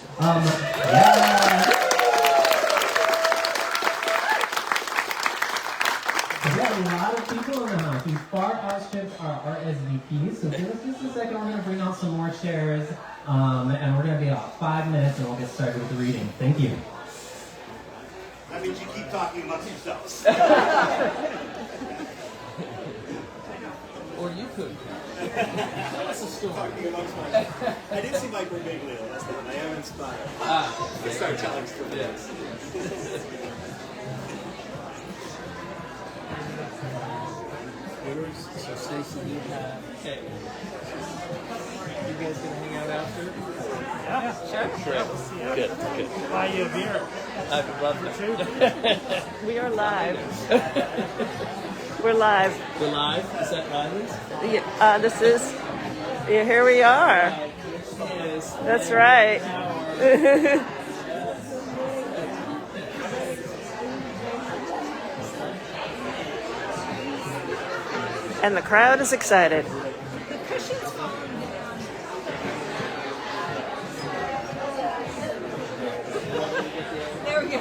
Yeah. We have a lot of people in the house. We've far outstripped our RSVPs, so give us just a second. We're going to bring out some more chairs, and we're going to be about 5 minutes, and we'll get started with the reading. Thank you. That means you keep talking amongst yourselves. Or you could. Tell us a story. I did see Mike Birbiglia last night. I am inspired. Let's start telling stories. Yes. So Stacy, you have. Okay. You guys gonna hang out after? Yeah, Sure. Good. Buy you a beer. I would love to. We are live. We're live. We're live. Is that Riley's? Yeah, this is. Yeah, here we are. Yes. That's right. And the crowd is excited. There we go.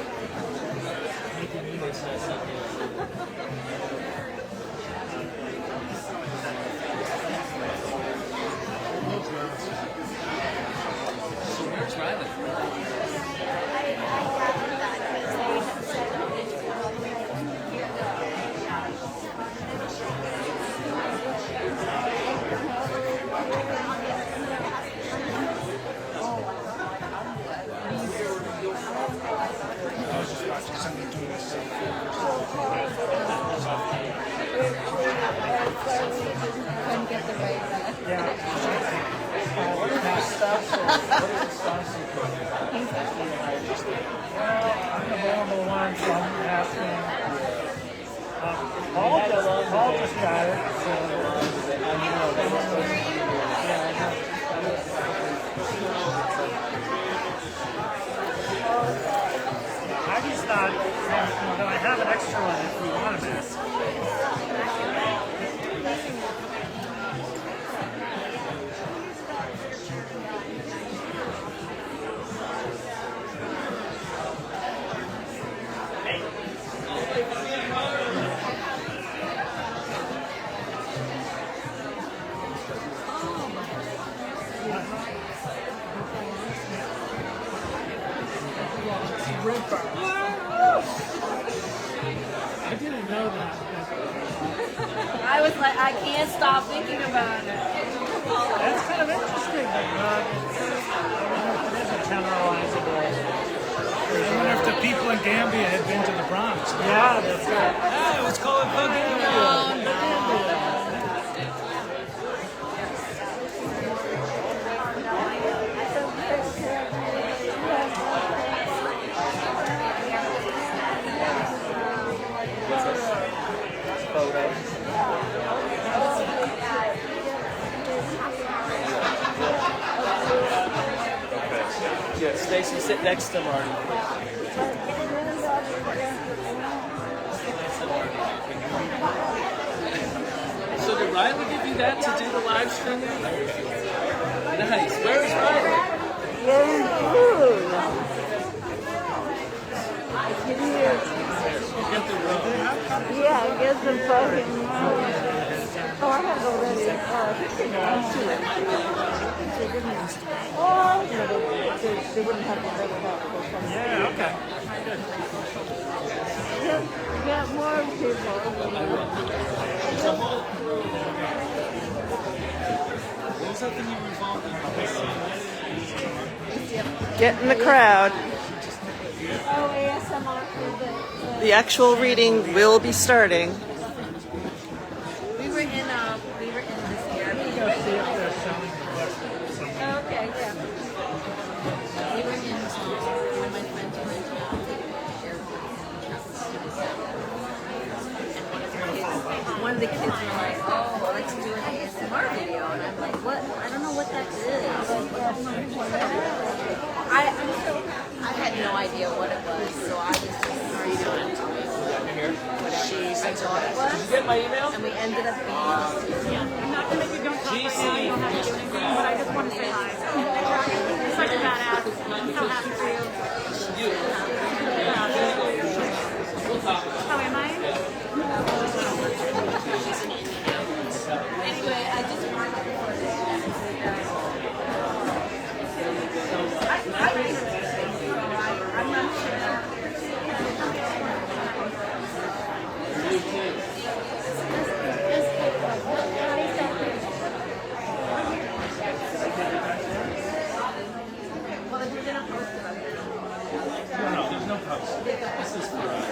So where's Riley? Couldn't get the right What are the stuff you put? I'm available one, so I'm asking. Paul just got it. So, I just thought, I have an extra one if you want a mask. I didn't know that. I was like, I can't stop thinking about it. That's kind of interesting. It is a generalizable. I wonder if the people in Gambia had been to the Bronx. Yeah, that's right. Ah, it was called bugging around. Yeah, Stacy, sit next to Marty. So did Riley give you that to do the live streaming? Nice. Where's Riley? Get the room. Yeah, get some fucking. Oh, I have already. They wouldn't have to bring it up. Yeah, okay. Get more people. What was that thing you were involved in? Get in the crowd. Oh, ASMR for The actual reading will be starting. we were in this year. Go see if they're selling the book. Oh, okay, yeah. We were in one of my friends went to one of the kids were like, oh, let's do an ASMR video. And I'm like, what? I don't know what that is. I had no idea what it was, so I was just, are you doing it? She said what it was. Did you get my email? And we ended up being I'm not gonna make you don't talk right now. You don't have to do anything, but I just want to say hi. You're such a badass. So You. We'll talk. How am I? Anyway, I just wanted to I'm not sure. You too. Well, if you're gonna post it on there. No, there's no post. This is for us.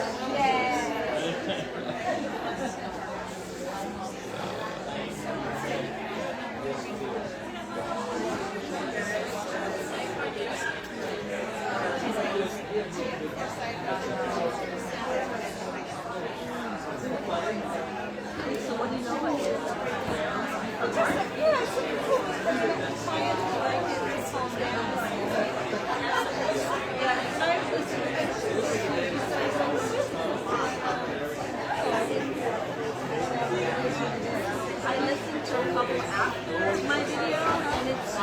So what do you know what it is? I listened to a couple after my video, and it's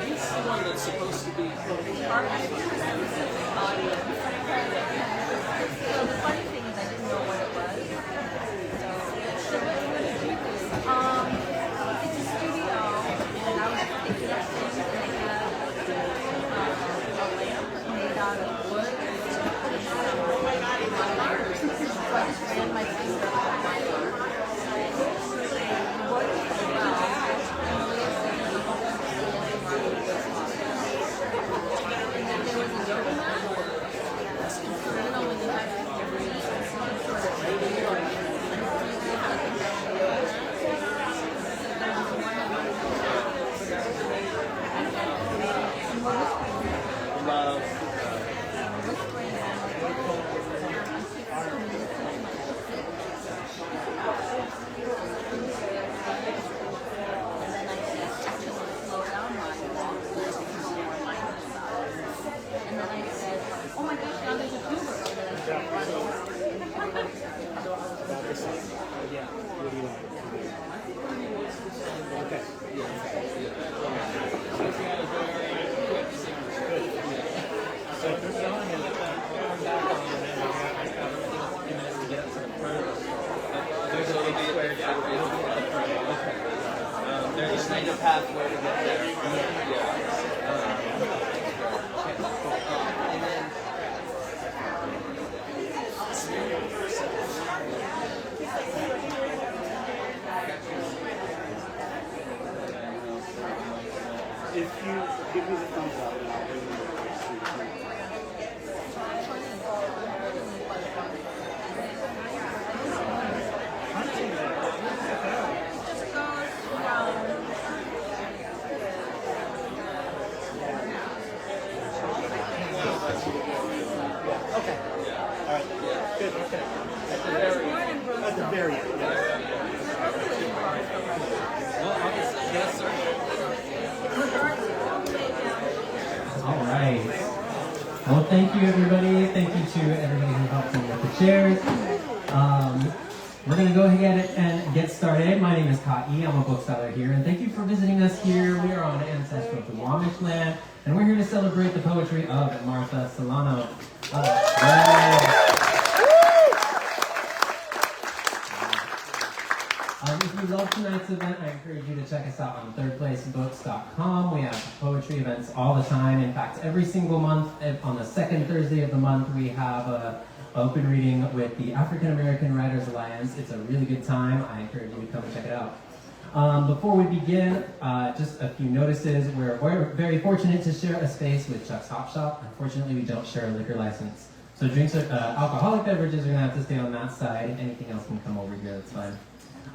He's the one that's supposed to be. audio. So the funny thing is I didn't know what it was. So what did you do? It's a studio, and I was thinking of things, and they had a lamp made out of wood. So I just ran my finger on my arm. Love. Oh my gosh, now there's a Uber. There's a standard pathway to get there. And then If you give me the thumbs up, and I'll bring you Okay. All right. Good. Okay. At the very end. yes, sir. All right. Well, thank you, everybody. Thank you to everybody who helped me with the chairs. We're going to go ahead and get started. My name is Ka'i. I'm a bookseller here, and thank you for visiting us here. We are on ancestral Duwamish land, and we're here to celebrate the poetry of Martha Silano. If you love tonight's event, I encourage you to check us out on thirdplacebooks.com. We have poetry events all the time. In fact, every single month, on the second Thursday of the month, we have an open reading with the African American Writers Alliance. It's a really good time. I encourage you to come and check it out. Before we begin, just a few notices. We're very fortunate to share a space with Chuck's Hop Shop. Unfortunately, we don't share a liquor license. So drinks, alcoholic beverages are going to have to stay on that side. Anything else can come over here, that's fine.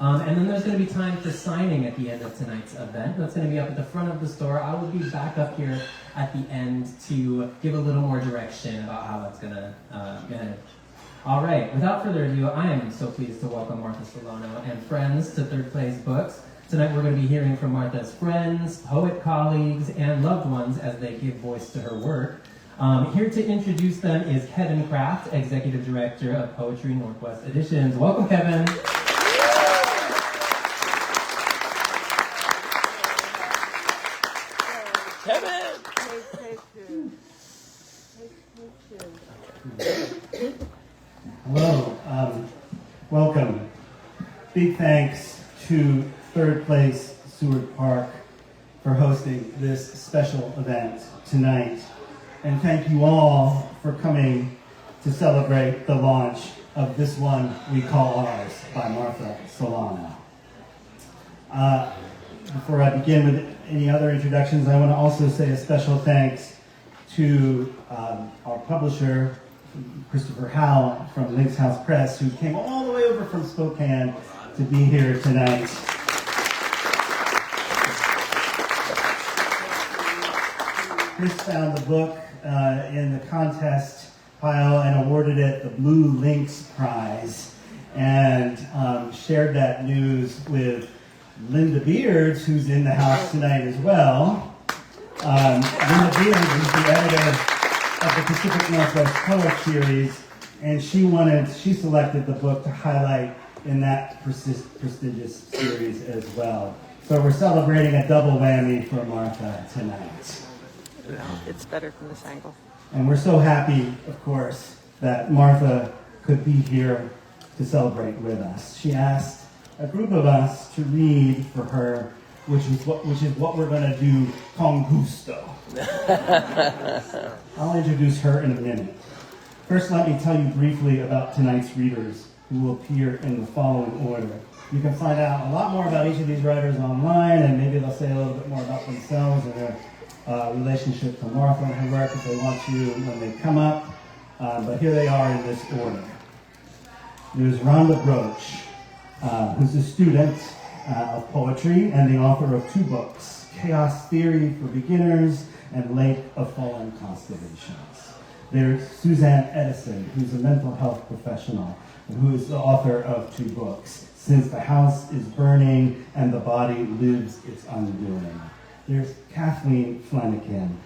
And then there's going to be time for signing at the end of tonight's event. That's going to be up at the front of the store. I will be back up here at the end to give a little more direction about how that's going to go ahead. All right, without further ado, I am so pleased to welcome Martha Silano and friends to Third Place Books. Tonight we're going to be hearing from Martha's friends, poet colleagues, and loved ones as they give voice to her work. Here to introduce them is Kevin Kraft, Executive Director of Poetry Northwest Editions. Welcome, Kevin. Kevin! event tonight. And thank you all for coming to celebrate the launch of This One We Call Ours by Martha Silano. Before I begin with any other introductions, I want to also say a special thanks to our publisher, Christopher Howell from Link's House Press, who came all the way over from Spokane to be here tonight. Chris found the book in the contest pile and awarded it the Blue Lynx Prize, and shared that news with Linda Beards, who's in the house tonight as well. Linda Beards is the editor of the Pacific Northwest Poet Series, and she selected the book to highlight in that prestigious series as well. So we're celebrating a double whammy for Martha tonight. It's better from this angle. And we're so happy, of course, that Martha could be here to celebrate with us. She asked a group of us to read for her, which is what we're going to do con gusto. I'll introduce her in a minute. First, let me tell you briefly about tonight's readers, who will appear in the following order. You can find out a lot more about each of these writers online, and maybe they'll say a little bit more about themselves and their relationship to Martha and her work if they want to when they come up. But here they are in this order. There's Rhonda Broach, who's a student of poetry and the author of 2 books, Chaos Theory for Beginners and Lake of Fallen Constellations. There's Suzanne Edison, who's a mental health professional and who is the author of 2 books, Since the House is Burning and the Body Lives Its Undoing. There's Kathleen Flanagan,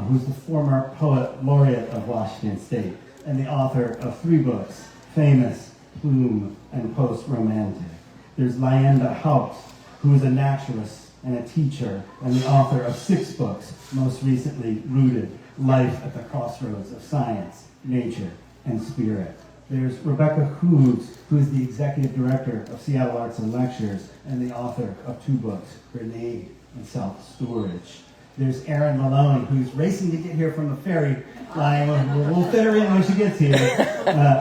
who's the former poet laureate of Washington State and the author of 3 books, Famous, Plume, and Post-Romantic. There's Lyanda Haupt, who is a naturalist and a teacher and the author of 6 books, most recently Rooted, Life at the Crossroads of Science, Nature, and Spirit. There's Rebecca Hooves, who is the executive director of Seattle Arts and Lectures and the author of 2 books, Grenade and Self-Storage. There's Erin Maloney, who's racing to get here from the ferry line. We'll fit her in when she gets here.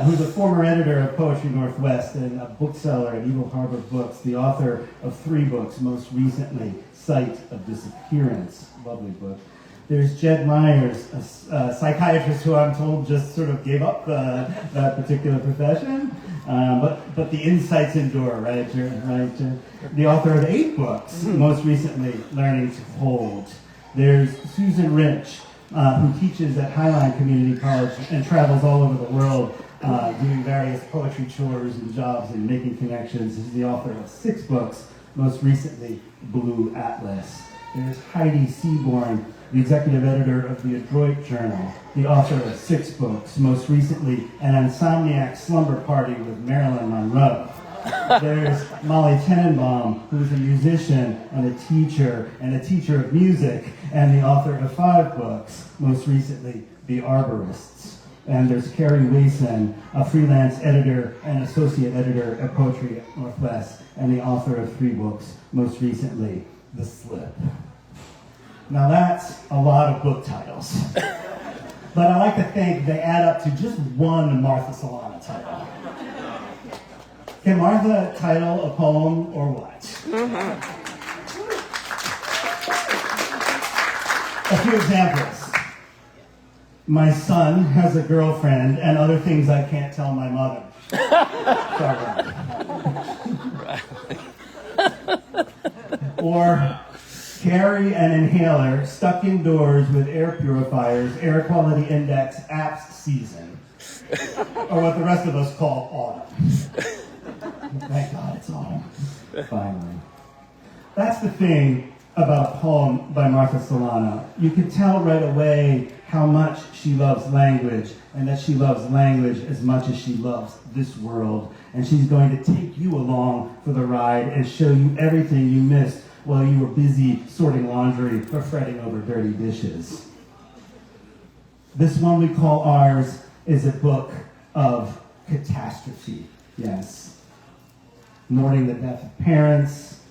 Who's a former editor of Poetry Northwest and a bookseller at Eagle Harbor Books, the author of 3 books, most recently, Site of Disappearance, lovely book. There's Jed Myers, a psychiatrist who I'm told just sort of gave up that particular profession. But the insights endure, right? The author of 8 books, most recently, Learning to Hold. There's Susan Rich, who teaches at Highline Community College and travels all over the world doing various poetry chores and jobs and making connections. Is the author of 6 books, most recently, Blue Atlas. There's Heidi Seaborn, the executive editor of the Adroit Journal, the author of 6 books, most recently, An Insomniac Slumber Party with Marilyn Monroe. There's Molly Tenenbaum, who's a musician and a teacher of music, and the author of 5 books, most recently, The Arborists. And there's Carrie Wason, a freelance editor and associate editor at Poetry Northwest, and the author of 3 books, most recently, The Slip. Now that's a lot of book titles. But I like to think they add up to just one Martha Silano title. Can Martha title a poem or what? A few examples. My son has a girlfriend and other things I can't tell my mother. Or carry an inhaler stuck indoors with air purifiers, air quality index, apps season. Or what the rest of us call autumn. Thank God it's autumn. Finally. That's the thing about a poem by Martha Silano. You can tell right away how much she loves language, and that she loves language as much as she loves this world. And she's going to take you along for the ride and show you everything you missed while you were busy sorting laundry or fretting over dirty dishes. This one we call ours is a book of catastrophe, yes. Mourning the death of parents,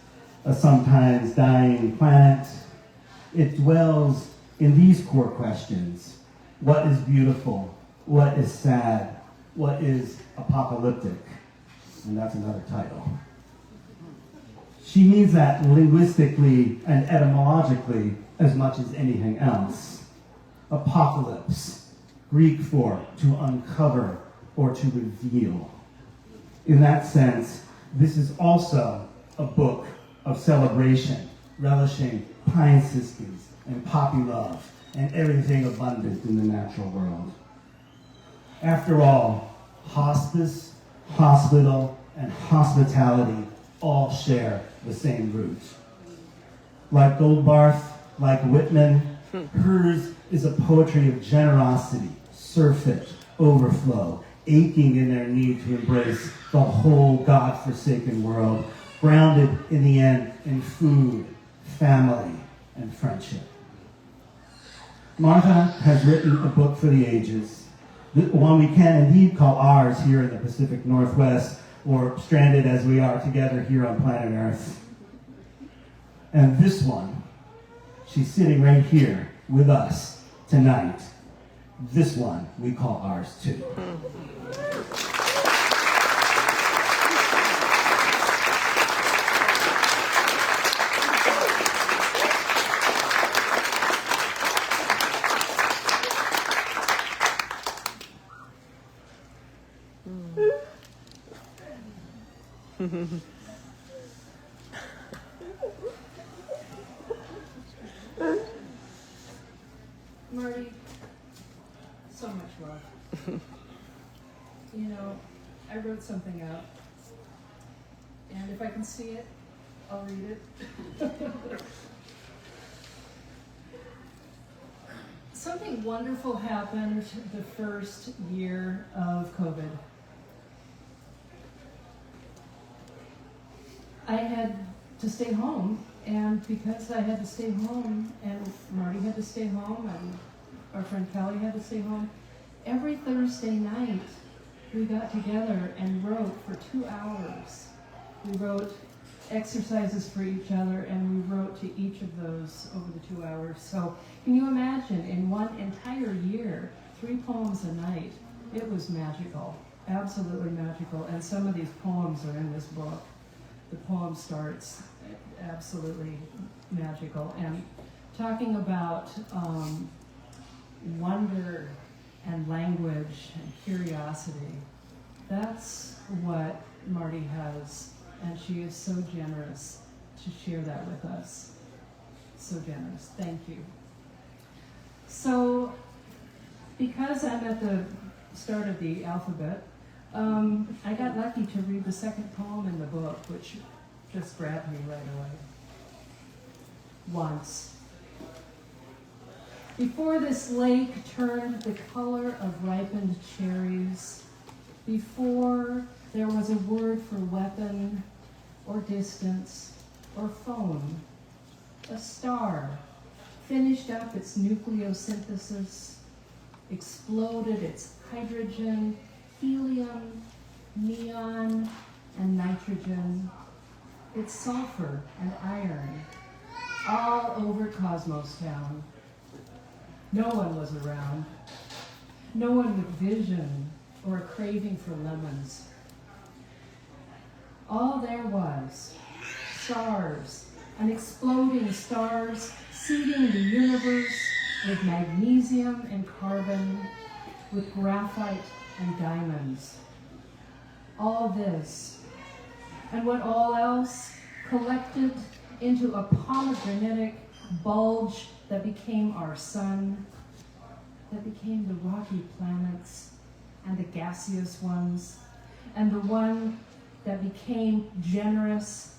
a sometimes dying planet. It dwells in these core questions. What is beautiful? What is sad? What is apocalyptic? And that's another title. She means that linguistically and etymologically as much as anything else. Apocalypse, Greek for to uncover or to reveal. In that sense, this is also a book of celebration, relishing pine siskins and poppy love and everything abundant in the natural world. After all, hospice, hospital, and hospitality all share the same roots. Like Goldbarth, like Whitman, hers is a poetry of generosity, surfeit, overflow, aching in their need to embrace the whole God-forsaken world, grounded in the end in food, family, and friendship. Martha has written a book for the ages, one we can indeed call ours here in the Pacific Northwest, or stranded as we are together here on planet Earth. And this one, she's sitting right here with us tonight. This one we call ours too. Marty, so much love. You know, I wrote something out, and if I can see it, I'll read it. Something wonderful happened the first year of COVID. I had to stay home, and because I had to stay home, and Marty had to stay home, and our friend Kelly had to stay home, every Thursday night we got together and wrote for 2 hours. We wrote exercises for each other, and we wrote to each of those over the 2 hours. So can you imagine, in one entire year, 3 poems a night? It was magical, absolutely magical, and some of these poems are in this book. The poem starts absolutely magical, and talking about wonder and language and curiosity. That's what Marty has, and she is so generous to share that with us. So generous. Thank you. So, because I'm at the start of the alphabet, I got lucky to read the second poem in the book, which just grabbed me right away. Once. Before this lake turned the color of ripened cherries, before there was a word for weapon or distance or phone, a star finished up its nucleosynthesis, exploded its hydrogen, helium, neon, and nitrogen, its sulfur and iron, all over Cosmos Town. No one was around. No one with vision or a craving for lemons. All there was, stars, and exploding stars, seeding the universe with magnesium and carbon, with graphite and diamonds. All this, and what all else, collected into a pomegranate bulge that became our sun, that became the rocky planets and the gaseous ones, and the one that became generous,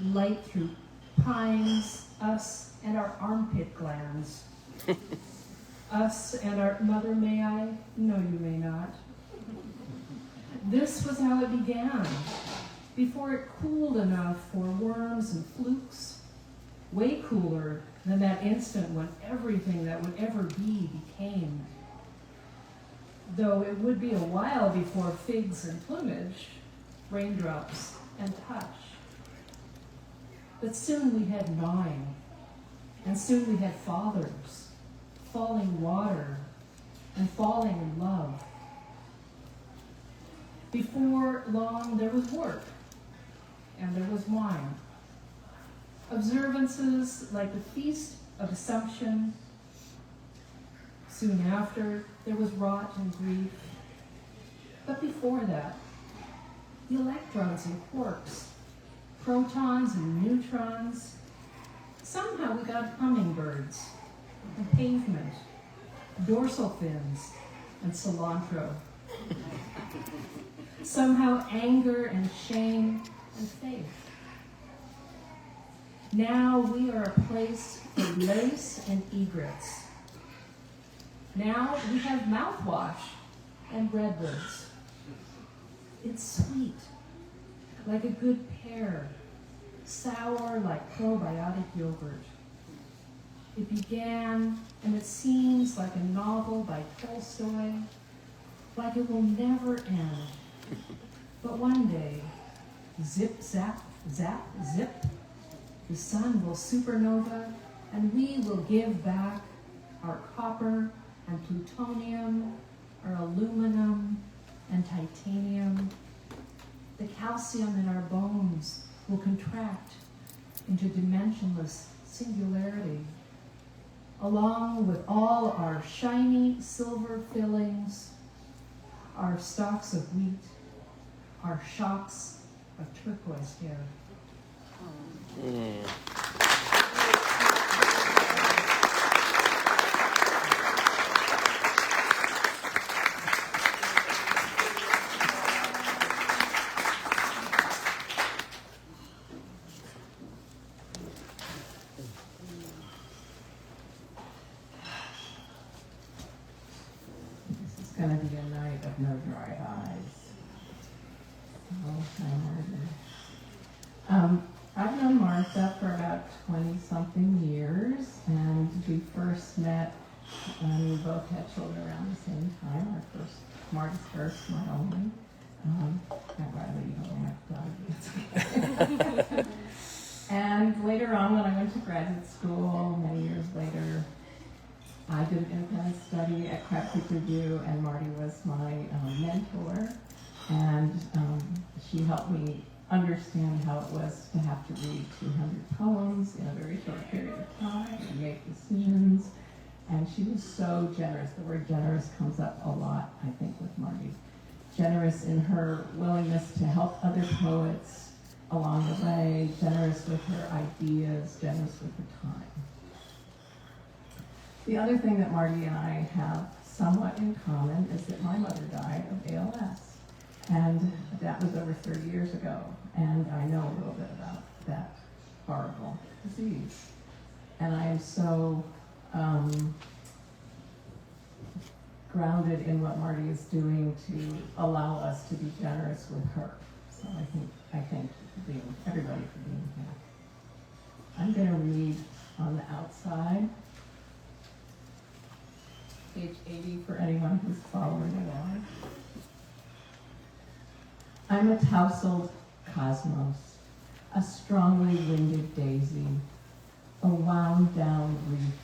light through pines, us and our armpit glands. Us and our mother, may I? No, you may not. This was how it began, before it cooled enough for worms and flukes, way cooler than that instant when everything that would ever be became. Though it would be a while before figs and plumage, raindrops and touch. But soon we had gnawing, and soon we had fathers, falling water, and falling in love. Before long, there was work, and there was wine. Observances like the Feast of Assumption. Soon after, there was rot and grief. But before that, the electrons and quarks, protons and neutrons. Somehow we got hummingbirds, and pavement, dorsal fins, and cilantro. Somehow anger and shame and faith. Now we are a place for lace and egrets. Now we have mouthwash and redwoods. It's sweet, like a good pear, sour like probiotic yogurt. It began, and it seems like a novel by Tolstoy, like it will never end. But one day, zip, zap, zap, zip, the sun will supernova, and we will give back our copper and plutonium, our aluminum and titanium. The calcium in our bones will contract into dimensionless singularity, along with all our shiny silver fillings, our stalks of wheat, our shocks of turquoise hair. This is going to be a night of no dry eyes. I've known Martha for about 20-something years, and we first met when we both had children around the same time. Marty's first, my only. Riley, you don't have to. And later on, when I went to graduate school, many years later, I did an independent study at Crab Creek Review, and Marty was my mentor, and she helped me understand how it was to have to read 200 poems in a very short period of time and make decisions. And she was so generous. The word generous comes up a lot, I think, with Marty. Generous in her willingness to help other poets along the way, generous with her ideas, generous with her time. The other thing that Marty and I have somewhat in common is that my mother died of ALS. And that was over 30 years ago. And I know a little bit about that horrible disease. And I am so grounded in what Marty is doing to allow us to be generous with her. So I thank everybody for being here. I'm going to read on the outside, page 80 for anyone who's following along. I'm a tousled cosmos, a strongly winged daisy, a wound down reef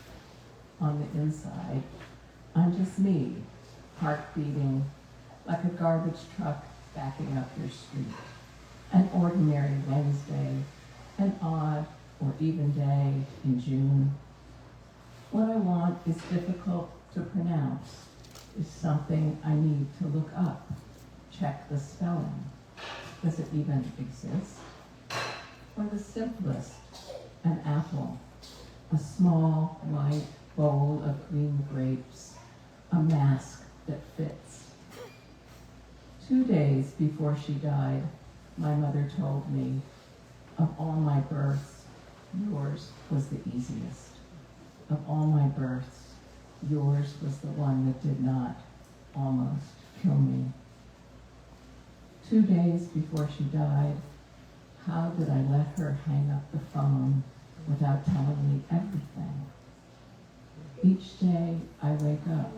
on the inside. I'm just me, heart beating like a garbage truck backing up your street. An ordinary Wednesday, an odd or even day in June. What I want is difficult to pronounce, is something I need to look up, check the spelling. Does it even exist? Or the simplest, an apple, a small white bowl of green grapes, a mask that fits. 2 days before she died, my mother told me, of all my births, yours was the easiest. Of all my births, yours was the one that did not almost kill me. 2 days before she died, how did I let her hang up the phone without telling me everything? Each day I wake up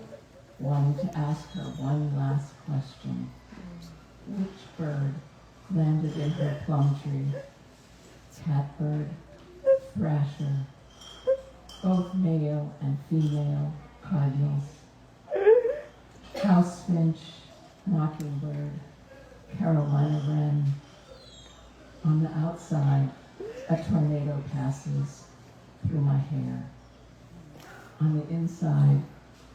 wanting to ask her one last question. Which bird landed in her plum tree? Catbird, thrasher, both male and female, cardinals, house finch, mockingbird, Carolina wren. On the outside, a tornado passes through my hair. On the inside,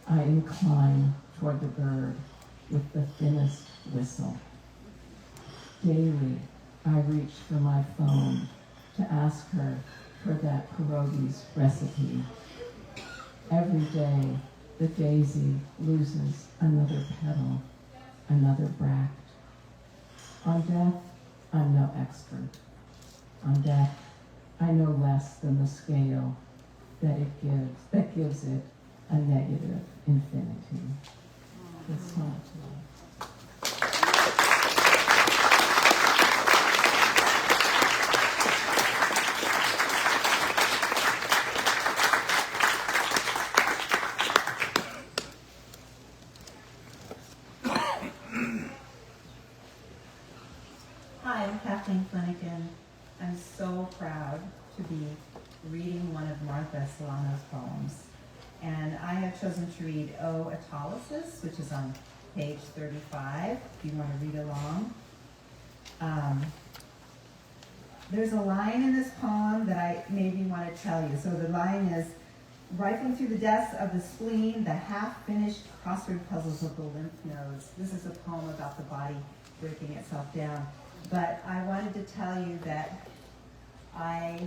I incline toward the bird with the thinnest whistle. Daily, I reach for my phone to ask her for that pierogi's recipe. Every day, the daisy loses another petal, another bract. On death, I'm no expert. On death, I know less than the scale that gives it a negative infinity. It's so much love. Hi, I'm Kathleen Flanagan. I'm so proud to be reading one of Martha Silano's poems. And I have chosen to read O Autolysis, which is on page 35, if you want to read along. There's a line in this poem that I maybe want to tell you. So the line is, rifling through the depths of the spleen, the half-finished crossword puzzles of the lymph nodes. This is a poem about the body breaking itself down. But I wanted to tell you that I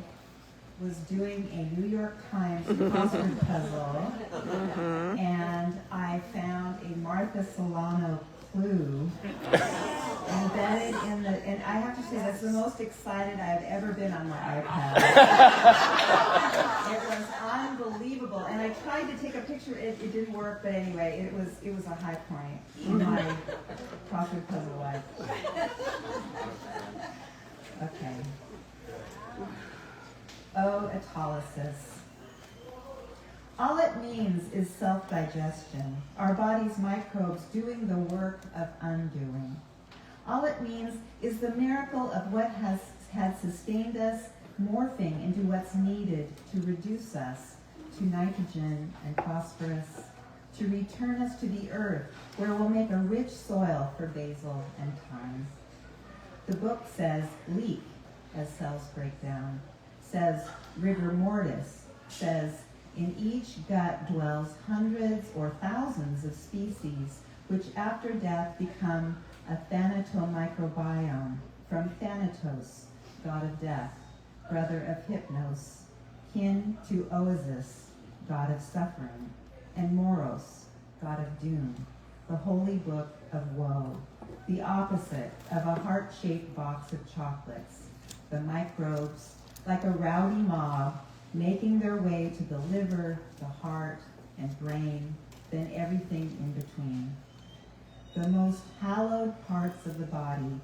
was doing a New York Times crossword puzzle, and I found a Martha Silano clue embedded in the, and I have to say that's the most excited I've ever been on my iPad. It was unbelievable, and I tried to take a picture. It didn't work, but anyway, it was a high point in my crossword puzzle life. Okay. O autolysis. All it means is self-digestion, our body's microbes doing the work of undoing. All it means is the miracle of what had sustained us morphing into what's needed to reduce us to nitrogen and phosphorus, to return us to the earth where we'll make a rich soil for basil and thyme. The book says leak as cells break down, says rigor mortis, says in each gut dwells hundreds or thousands of species which after death become a thanatomicrobiome, from Thanatos, god of death, brother of Hypnos, kin to Oasis, god of suffering, and Moros, god of doom, the holy book of woe, the opposite of a heart-shaped box of chocolates, the microbes, like a rowdy mob, making their way to the liver, the heart, and brain, then everything in between. The most hallowed parts of the body,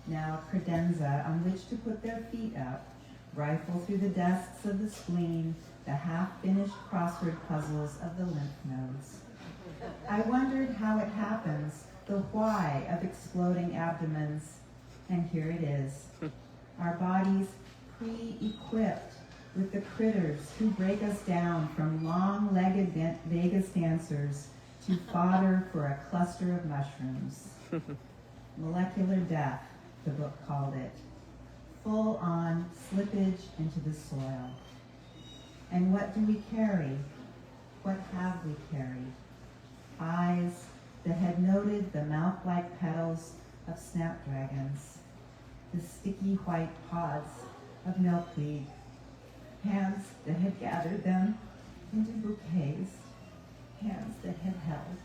now credenza on which to put their feet up, rifle through the desks of the spleen, the half-finished crossword puzzles of the lymph nodes. I wondered how it happens, the why of exploding abdomens, and here it is. Our bodies pre-equipped with the critters who break us down from long-legged Vegas dancers to fodder for a cluster of mushrooms. Molecular death, the book called it. Full-on slippage into the soil. And what do we carry? What have we carried? Eyes that had noted the mouth-like petals of snapdragons, the sticky white pods of milkweed, hands that had gathered them into bouquets, hands that had held.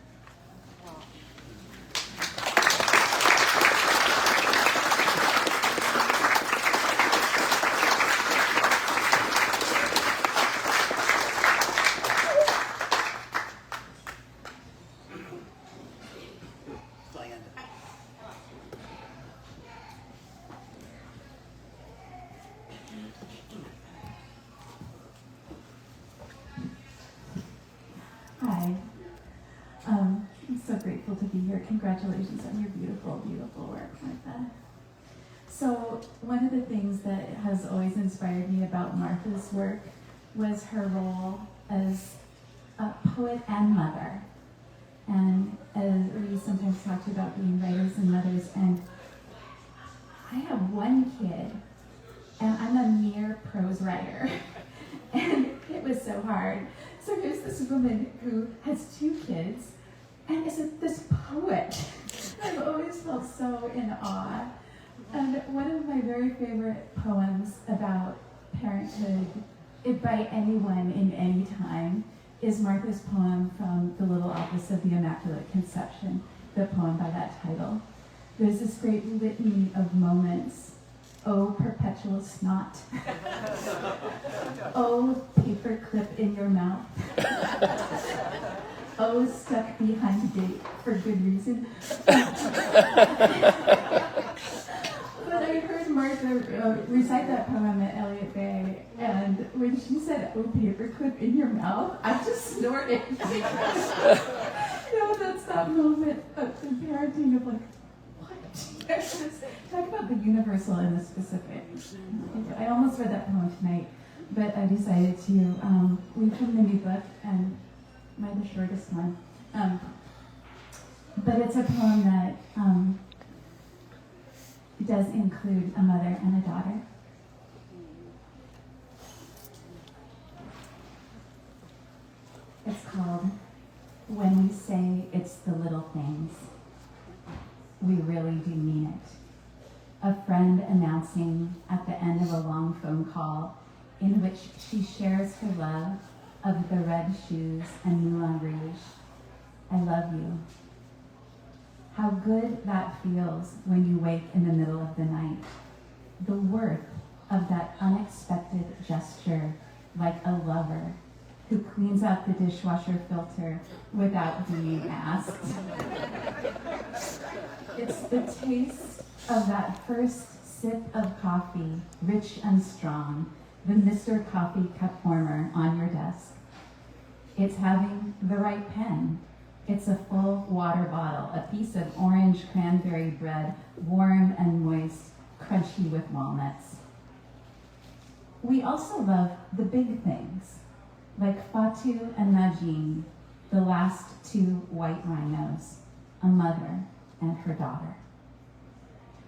Hi. I'm so grateful to be here. Congratulations on your beautiful, beautiful work, Martha. So one of the things that has always inspired me about Martha's work was her role as a poet and mother. And we sometimes talked about being writers and mothers, and I have one kid, and I'm a mere prose writer, and it was so hard. So here's this woman who has 2 kids, and is this poet. I've always felt so in awe. And one of my very favorite poems about parenthood, by anyone in any time, is Martha's poem from The Little Office of the Immaculate Conception, the poem by that title. There's this great litany of moments. Oh, perpetual snot. Oh, paper clip in your mouth. Oh, stuck behind the gate for good reason. But I heard Martha recite that poem at Elliott Bay, and when she said, oh, paperclip in your mouth, I just snorted. That's that moment of the parenting of like, what? Talk about the universal and the specific. I almost read that poem tonight, but I decided to read from the new book, and the shortest one. But it's a poem that does include a mother and a daughter. It's called When We Say It's the Little Things, We Really Do Mean It. A friend announcing at the end of a long phone call in which she shares her love of the red shoes and Moulin Rouge. I love you. How good that feels when you wake in the middle of the night. The worth of that unexpected gesture, like a lover who cleans out the dishwasher filter without being asked. It's the taste of that first sip of coffee, rich and strong, the Mr. Coffee cup warmer on your desk. It's having the right pen. It's a full water bottle, a piece of orange cranberry bread, warm and moist, crunchy with walnuts. We also love the big things, like Fatu and Najin, the last 2 white rhinos, a mother and her daughter.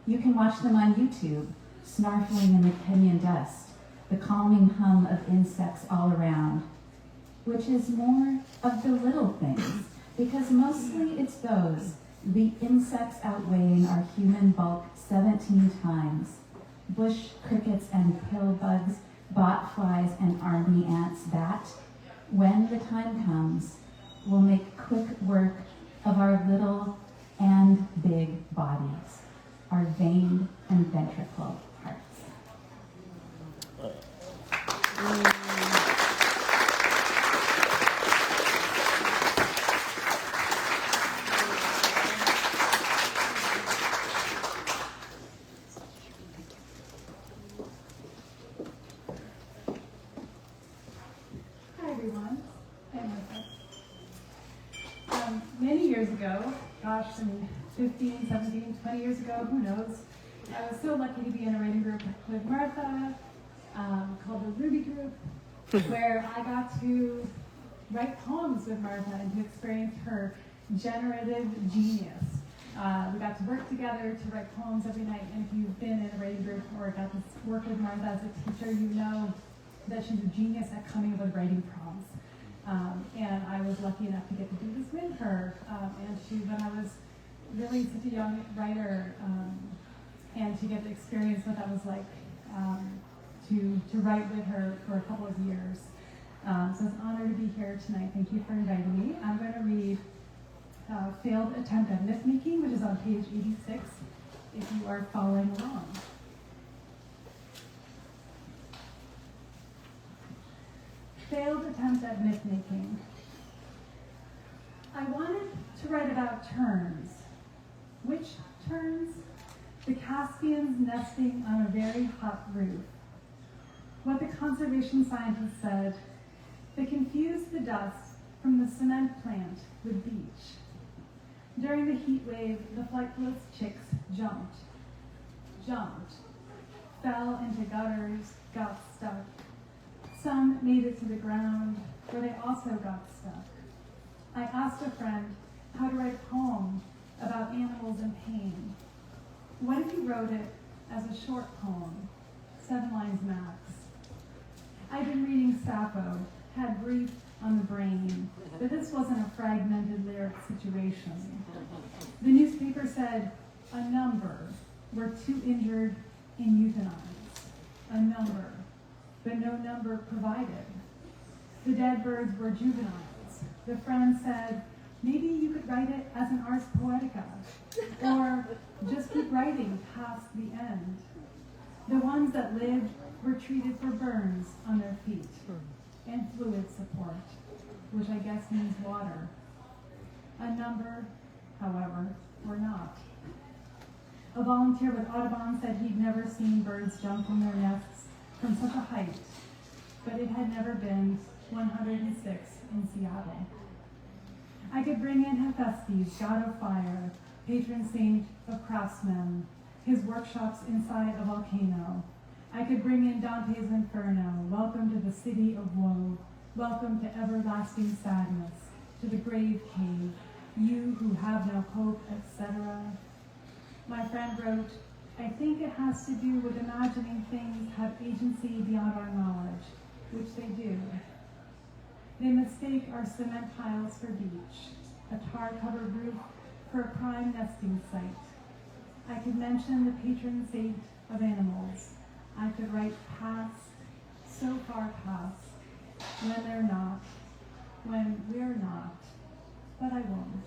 You can watch them on YouTube, snarfling in the Kenyan dust, the calming hum of insects all around, which is more of the little things, because mostly it's those, the insects outweighing our human bulk 17 times, bush crickets and pill bugs, bot flies and army ants that, when the time comes, will make quick work of our little and big bodies, our veined and ventricle hearts. Hi everyone, I'm Martha. Many years ago, gosh, 15, 17, 20 years ago, who knows, I was so lucky to be in a writing group with Martha, called the Ruby Group, where I got to write poems with Martha and to experience her generative genius. We got to work together to write poems every night, and if you've been in a writing group or got to work with Martha as a teacher, you know that she's a genius at coming up with writing prompts. And I was lucky enough to get to do this with her. And she, when I was really such a young writer, and to get to experience what that was like, to write with her for a couple of years. So it's an honor to be here tonight. Thank you for inviting me. I'm going to read Failed Attempt at Myth-Making, which is on page 86, if you are following along. Failed attempt at myth-making. I wanted to write about terns. Which terns? The Caspians nesting on a very hot roof. What the conservation scientists said, they confused the dust from the cement plant with beach. During the heat wave, the flightless chicks jumped, fell into gutters, got stuck. Some made it to the ground, but I also got stuck. I asked a friend how to write a poem about animals in pain. What if you wrote it as a short poem, 7 lines max? I'd been reading Sappho, had grief on the brain, but this wasn't a fragmented lyric situation. The newspaper said a number were 2 injured and euthanized. A number, but no number provided. The dead birds were juveniles. The friend said, maybe you could write it as an ars poetica, or just keep writing past the end. The ones that lived were treated for burns on their feet and fluid support, which I guess means water. A number, however, were not. A volunteer with Audubon said he'd never seen birds jump from their nests from such a height, but it had never been 106 in Seattle. I could bring in Hephaestus, god of fire, patron saint of craftsmen, his workshops inside a volcano. I could bring in Dante's Inferno, welcome to the city of woe, welcome to everlasting sadness, to the grave cave, you who have no hope, etc. My friend wrote, I think it has to do with imagining things have agency beyond our knowledge, which they do. They mistake our cement piles for beach, a tar-covered roof for a prime nesting site. I could mention the patron saint of animals. I could write past, so far past, when they're not, when we're not, but I won't.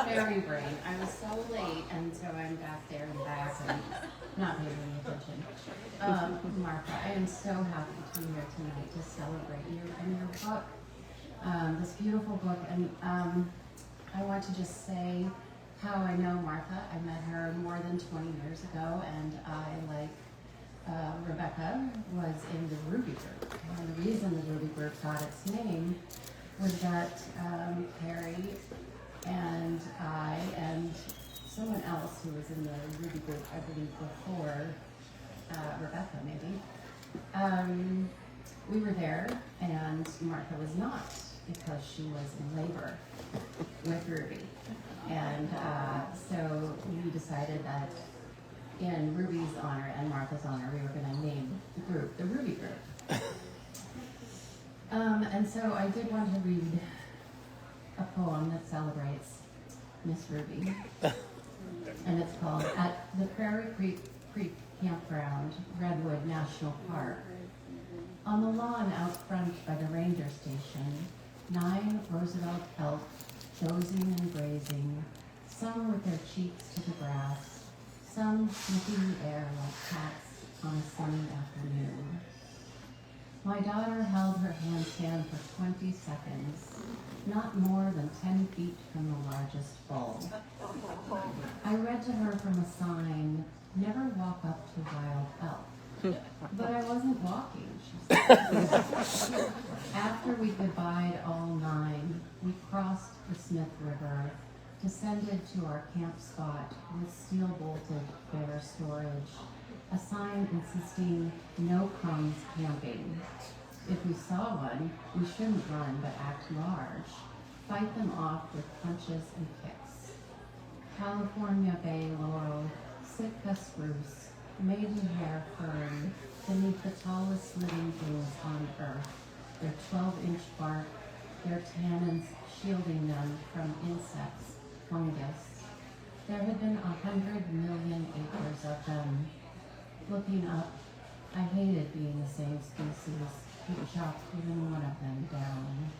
Fairy brain. I was so late, and so I'm back there in the back and not paying any attention. Martha, I am so happy to be here tonight to celebrate you and your book, this beautiful book. And I want to just say how I know Martha. I met her more than 20 years ago, and I, like Rebecca, was in the Ruby Group. And the reason the Ruby Group got its name was that Carrie and I and someone else who was in the Ruby Group, I believe before Rebecca maybe, we were there and Martha was not, because she was in labor with Ruby. And so we decided that in Ruby's honor and Martha's honor, we were going to name the group the Ruby Group. And so I did want to read a poem that celebrates Miss Ruby. And it's called At the Prairie Creek Campground, Redwood National Park. On the lawn out front by the ranger station, 9 Roosevelt elk dozing and grazing, some with their cheeks to the grass, some sniffing the air like cats on a sunny afternoon. My daughter held her handstand for 20 seconds, not more than 10 feet from the largest bull. I read to her from a sign, never walk up to wild elk. But I wasn't walking, she said. After we goodbyed all 9, we crossed the Smith River, descended to our camp spot with steel-bolted bear storage, a sign insisting no crumbs camping. If we saw one, we shouldn't run but act large, fight them off with punches and kicks. California Bay laurel, Sitka spruce, maidenhair fern, beneath the tallest living things on earth, their 12-inch bark, their tannins shielding them from insects, fungus. There had been 100 million acres of them. Looking up, I hated being the same species who chopped even one of them down.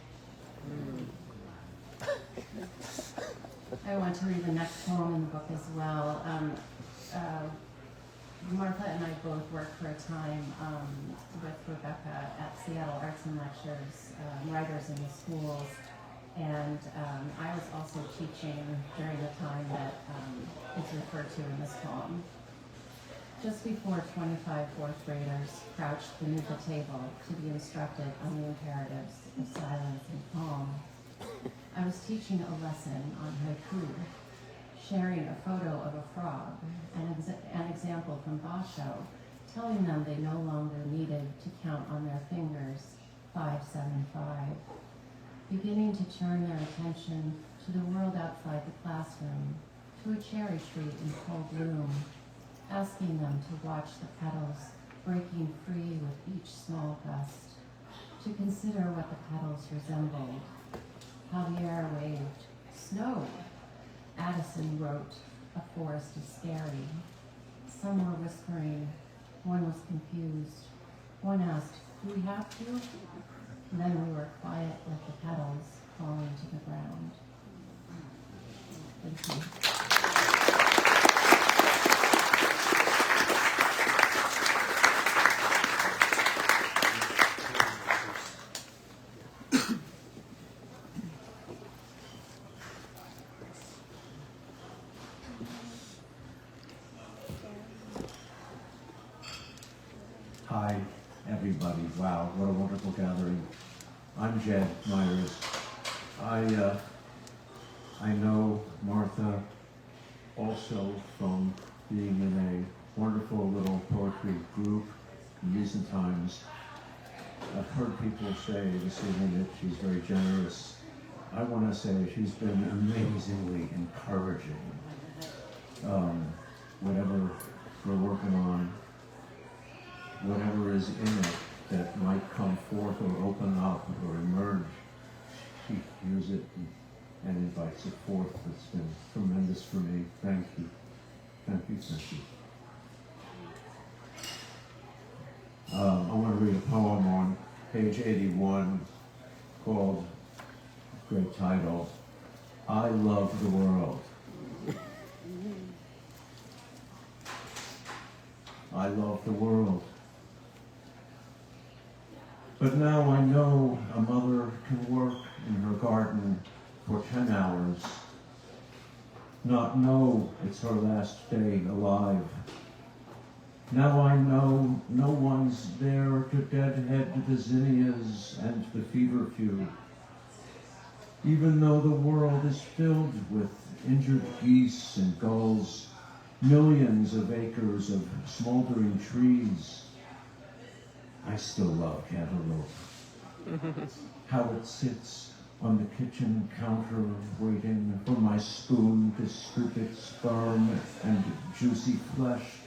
I want to read the next poem in the book as well. Martha and I both worked for a time with Rebecca at Seattle Arts and Lectures, writers in the schools, and I was also teaching during the time that is referred to in this poem. Just before 25 fourth graders crouched beneath a table to be instructed on the imperatives of silence and calm, I was teaching a lesson on haiku, sharing a photo of a frog, an example from Basho, telling them they no longer needed to count on their fingers 575, beginning to turn their attention to the world outside the classroom, to a cherry tree in full bloom, asking them to watch the petals breaking free with each small gust, to consider what the petals resembled, how the air waved, snowed. Addison wrote, "A forest is scary." Some were whispering, one was confused. One asked, "Do we have to?" And then we were quiet like the petals falling to the ground. Thank you. Hi, everybody. Wow, what a wonderful gathering. I'm Jed Myers. I know Martha also from being in a wonderful little poetry group in recent times. I've heard people say this evening that she's very generous. I want to say she's been amazingly encouraging. Whatever we're working on, whatever is in it that might come forth or open up or emerge, she hears it and invites it forth. It's been tremendous for me. Thank you. Thank you, thank you. I want to read a poem on page 81 called, great title, "I Love the World." I love the world. But now I know a mother can work in her garden for 10 hours, not know it's her last day alive. Now I know no one's there to deadhead the zinnias and the feverfew, even though the world is filled with injured geese and gulls, millions of acres of smoldering trees. I still love cantaloupe. How it sits on the kitchen counter waiting for my spoon to scoop its firm and juicy flesh.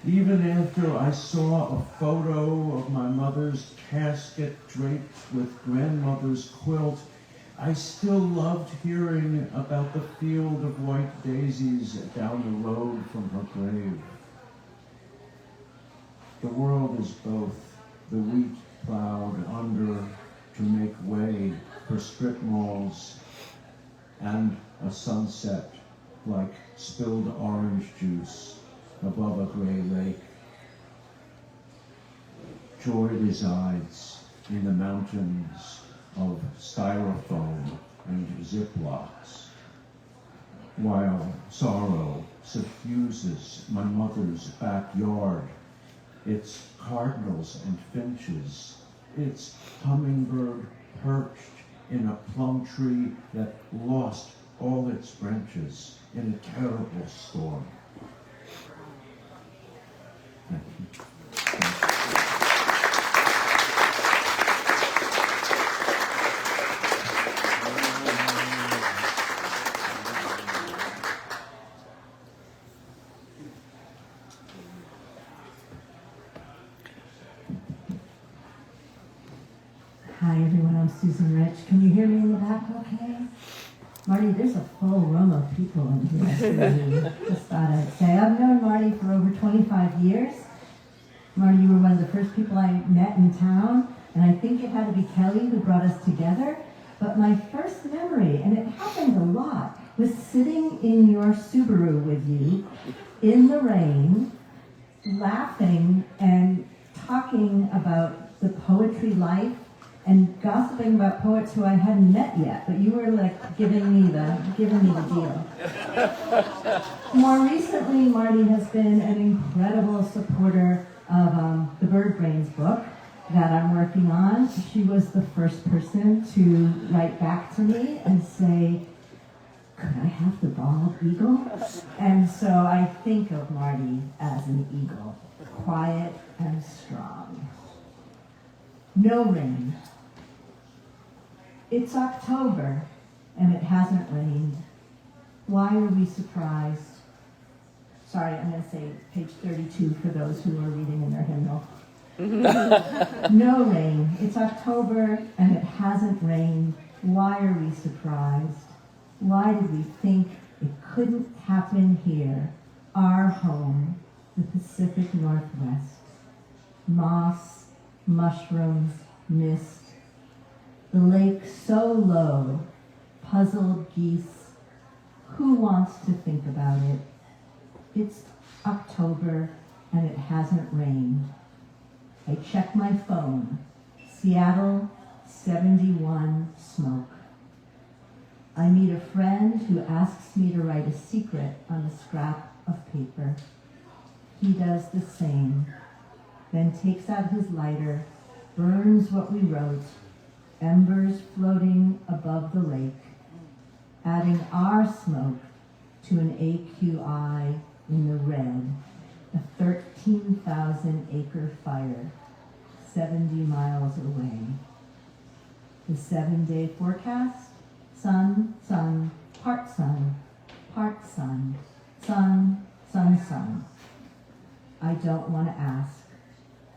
Even after I saw a photo of my mother's casket draped with grandmother's quilt, I still loved hearing about the field of white daisies down the road from her grave. The world is both the wheat plowed under to make way for strip malls and a sunset like spilled orange juice above a gray lake. Joy resides in the mountains of styrofoam and Ziplocs, while sorrow suffuses my mother's backyard, its cardinals and finches, its hummingbird perched in a plum tree that lost all its branches in a terrible storm. Thank you. Hi everyone, I'm Susan Rich. Can you hear me in the back okay? Marty, there's a full room of people in here. Just thought I'd say. I've known Marty for over 25 years. Marty, you were one of the first people I met in town, and I think it had to be Kelly who brought us together. But my first memory, and it happened a lot, was sitting in your Subaru with you in the rain, laughing and talking about the poetry life and gossiping about poets who I hadn't met yet, but you were like giving me the deal. More recently, Marty has been an incredible supporter of the Bird Brains book that I'm working on. She was the first person to write back to me and say, could I have the bald eagle? And so I think of Marty as an eagle, quiet and strong. No rain. It's October and it hasn't rained. Why are we surprised? Sorry, I'm going to say page 32 for those who are reading in their hymnal. No rain. It's October and it hasn't rained. Why are we surprised? Why did we think it couldn't happen here, our home, the Pacific Northwest? Moss, mushrooms, mist. The lake so low, puzzled geese. Who wants to think about it? It's October and it hasn't rained. I check my phone. Seattle, 71 smoke. I meet a friend who asks me to write a secret on a scrap of paper. He does the same, then takes out his lighter, burns what we wrote, embers floating above the lake, adding our smoke to an AQI in the red, a 13,000-acre fire, 70 miles away. The 7-day forecast? Sun, sun, part sun, part sun, sun, sun, sun. I don't want to ask,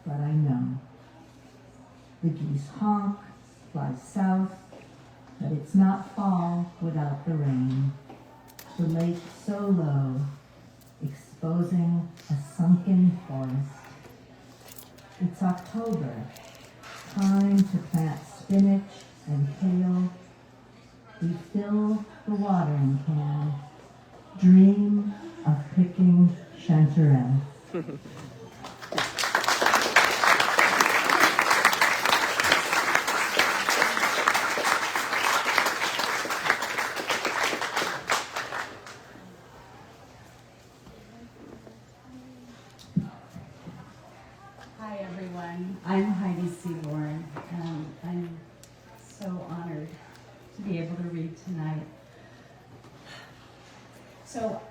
but I know. The geese honk, fly south, but it's not fall without the rain. The lake so low, exposing a sunken forest. It's October, time to plant spinach and kale. We fill the watering can, dream of picking chanterelle. Hi everyone, I'm Heidi Seward, and I'm so honored to be able to read tonight. So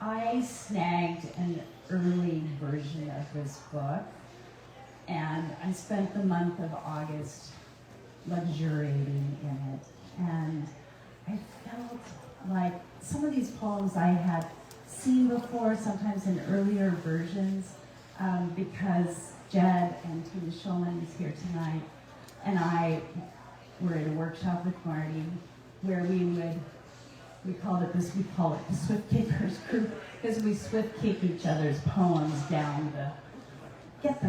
I snagged an early version of this book, and I spent the month of August luxuriating in it, and I felt like some of these poems I had seen before, sometimes in earlier versions, because Jed and Tina Shulman is here tonight, and I were at a workshop with Marty where we call it the Swift Kickers group, because we swift kick each other's poems down to get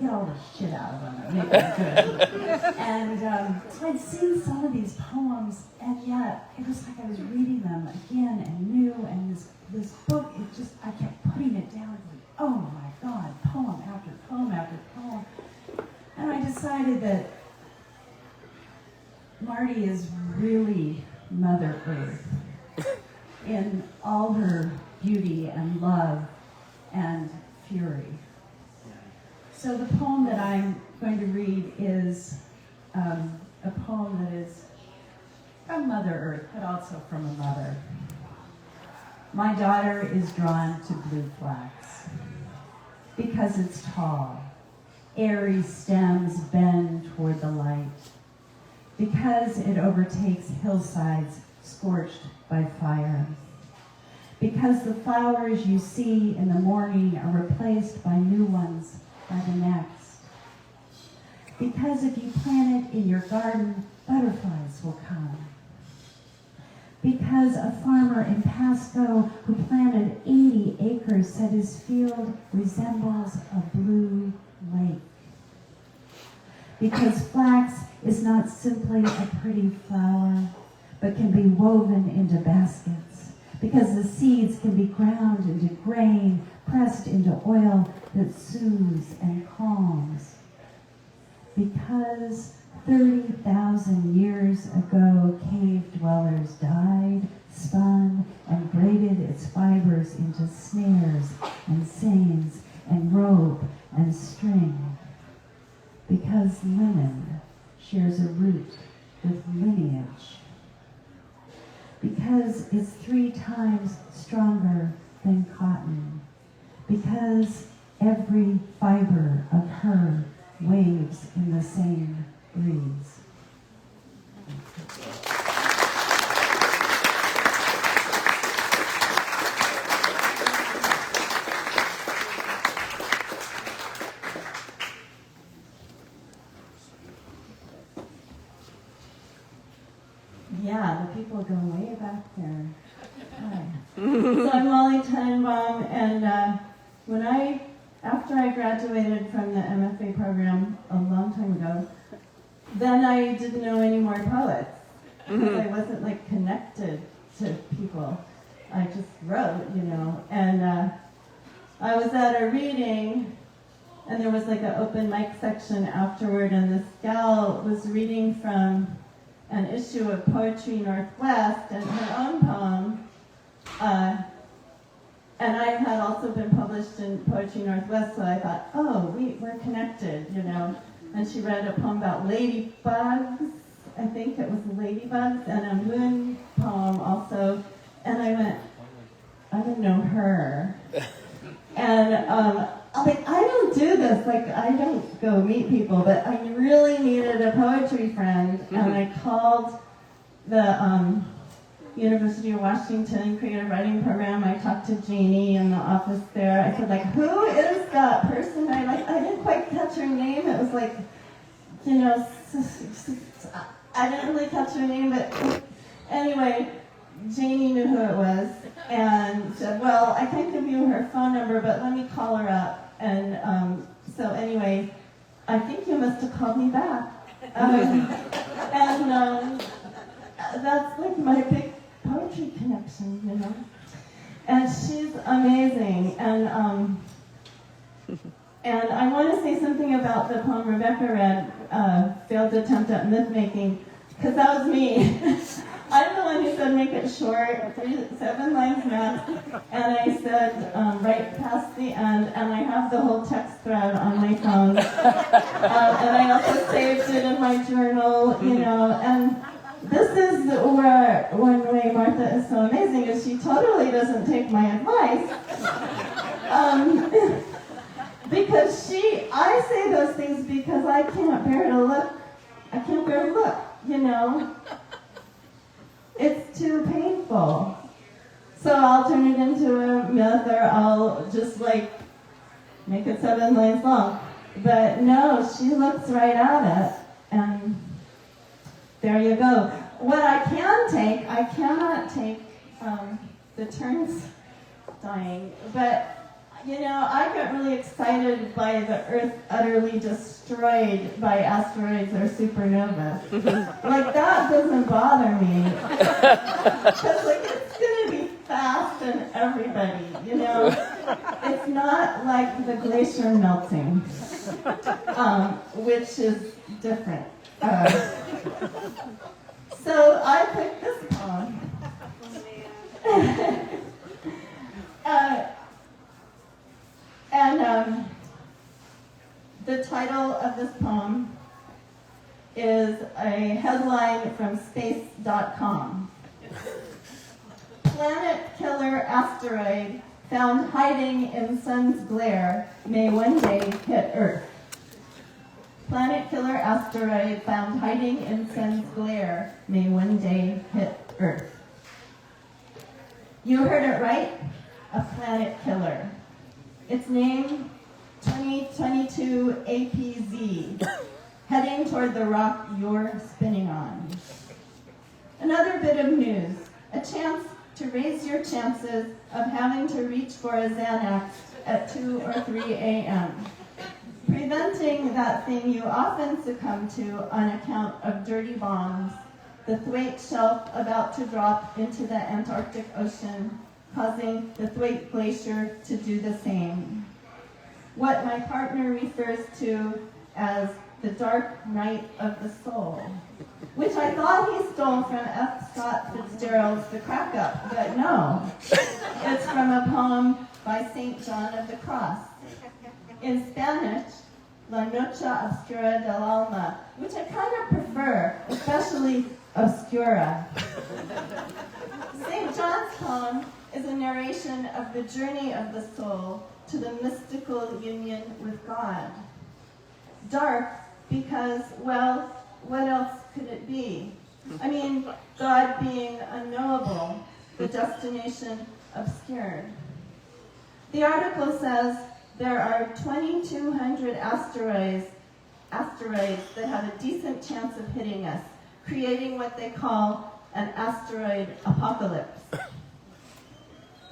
all the shit out of them, make them good. And so I'd seen some of these poems, and yet it was like I was reading them again and new, and this book, I kept putting it down, like, oh my God, poem after poem after poem. And I decided that Marty is really Mother Earth in all her beauty and love and fury. So the poem that I'm going to read is a poem that is from Mother Earth, but also from a mother. My daughter is drawn to blue flax because it's tall. Airy stems bend toward the light. Because it overtakes hillsides scorched by fire. Because the flowers you see in the morning are replaced by new ones by the next. Because if you plant it in your garden, butterflies will come. Because a farmer in Pasco who planted 80 acres said his field resembles a blue lake. Because flax is not simply a pretty flower, but can be woven into baskets. Because the seeds can be ground into grain, pressed into oil that soothes and calms. Because 30,000 years ago, cave dwellers died, spun, and braided its fibers into snares and seines and rope and string. Because linen shares a root with lineage. Because it's 3 times stronger than cotton. Because every fiber of her waves in the same breeze. Yeah, the people go way back there. Hi. So I'm Molly Tenenbaum, and after I graduated from the MFA program a long time ago, then I didn't know any more poets, because I wasn't like connected to people. I just wrote, and I was at a reading, and there was like an open mic section afterward, and this gal was reading from an issue of Poetry Northwest and her own poem, and I had also been published in Poetry Northwest, so I thought, oh, we're connected, And she read a poem about ladybugs, I think it was ladybugs, and a moon poem also, and I went, I didn't know her. And I don't do this, I don't go meet people, but I really needed a poetry friend, and I called the University of Washington Creative Writing Program. I talked to Janie in the office there. I said, who is that person? I didn't quite catch her name. It was I didn't really catch her name, but anyway, Janie knew who it was and said, well, I can't give you her phone number, but let me call her up. And so anyway, I think you must have called me back. That's like my big poetry connection, And she's amazing. And I want to say something about the poem Rebecca read, Failed Attempt at Myth Making, because that was me. I'm the one who said make it short, 7 lines max, and I said right past the end, and I have the whole text thread on my phone, and I also saved it in my journal, and this is where one way Martha is so amazing is she totally doesn't take my advice, because I say those things because I can't bear to look, It's too painful. So I'll turn it into a myth, or I'll just make it 7 lines long. But no, she looks right at it, and there you go. What I cannot take the turns dying, but I get really excited by the Earth utterly destroyed by asteroids or supernovas. That doesn't bother me. Because it's going to be fast and everybody, It's not like the glacier melting, which is different. So I picked this poem. And the title of this poem is a headline from space.com. Planet killer asteroid found hiding in sun's glare may one day hit Earth. Planet killer asteroid found hiding in sun's glare may one day hit Earth. You heard it right, a planet killer. Its name, 2022 APZ, heading toward the rock you're spinning on. Another bit of news, a chance to raise your chances of having to reach for a Xanax at 2 or 3 a.m., preventing that thing you often succumb to on account of dirty bombs, the Thwaite Shelf about to drop into the Antarctic Ocean, causing the Thwaite Glacier to do the same. What my partner refers to as the dark night of the soul, which I thought he stole from F. Scott Fitzgerald's The Crack Up, but no. It's from a poem by St. John of the Cross. In Spanish, La Noche Obscura del Alma, which I kind of prefer, especially obscura. St. John's poem is a narration of the journey of the soul to the mystical union with God. Dark because, well, what else could it be? I mean, God being unknowable, the destination obscured. The article says there are 2,200 asteroids that have a decent chance of hitting us, creating what they call an asteroid apocalypse.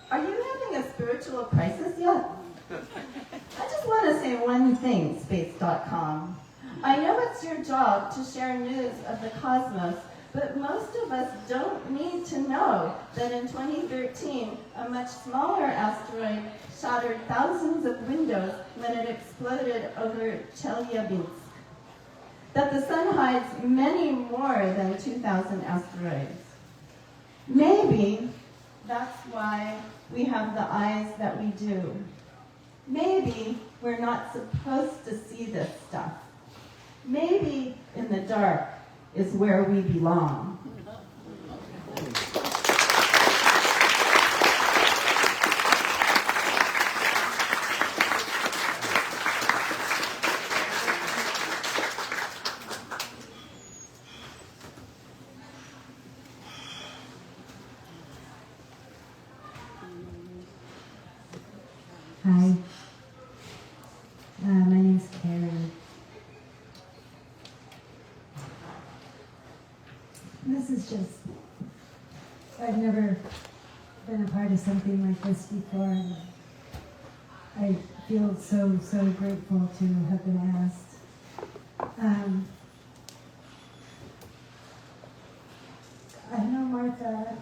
Are you having a spiritual crisis yet? I just want to say one thing, space.com. I know it's your job to share news of the cosmos, but most of us don't need to know that in 2013, a much smaller asteroid shattered thousands of windows when it exploded over Chelyabinsk. That the sun hides many more than 2,000 asteroids. Maybe that's why we have the eyes that we do. Maybe we're not supposed to see this stuff. Maybe in the dark is where we belong. Hi, my name's Karen. This is just, I've never been a part of something like this before, and I feel so grateful to have been asked. I know Martha.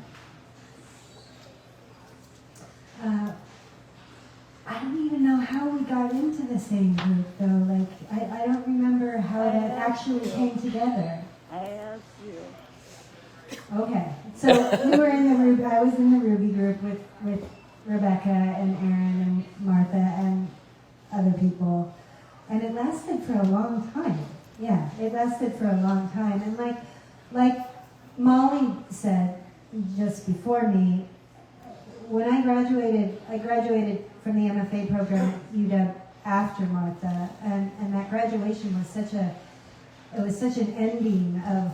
I don't even know how we got into the same group, though. Like, I don't remember how that actually came together. I asked you. Okay, so we were in the Ruby. I was in the Ruby group with Rebecca and Aaron and Martha and other people, and it lasted for a long time. Yeah, it lasted for a long time. And like Molly said just before me, when I graduated from the MFA program at UW after Martha, and that graduation was such an ending of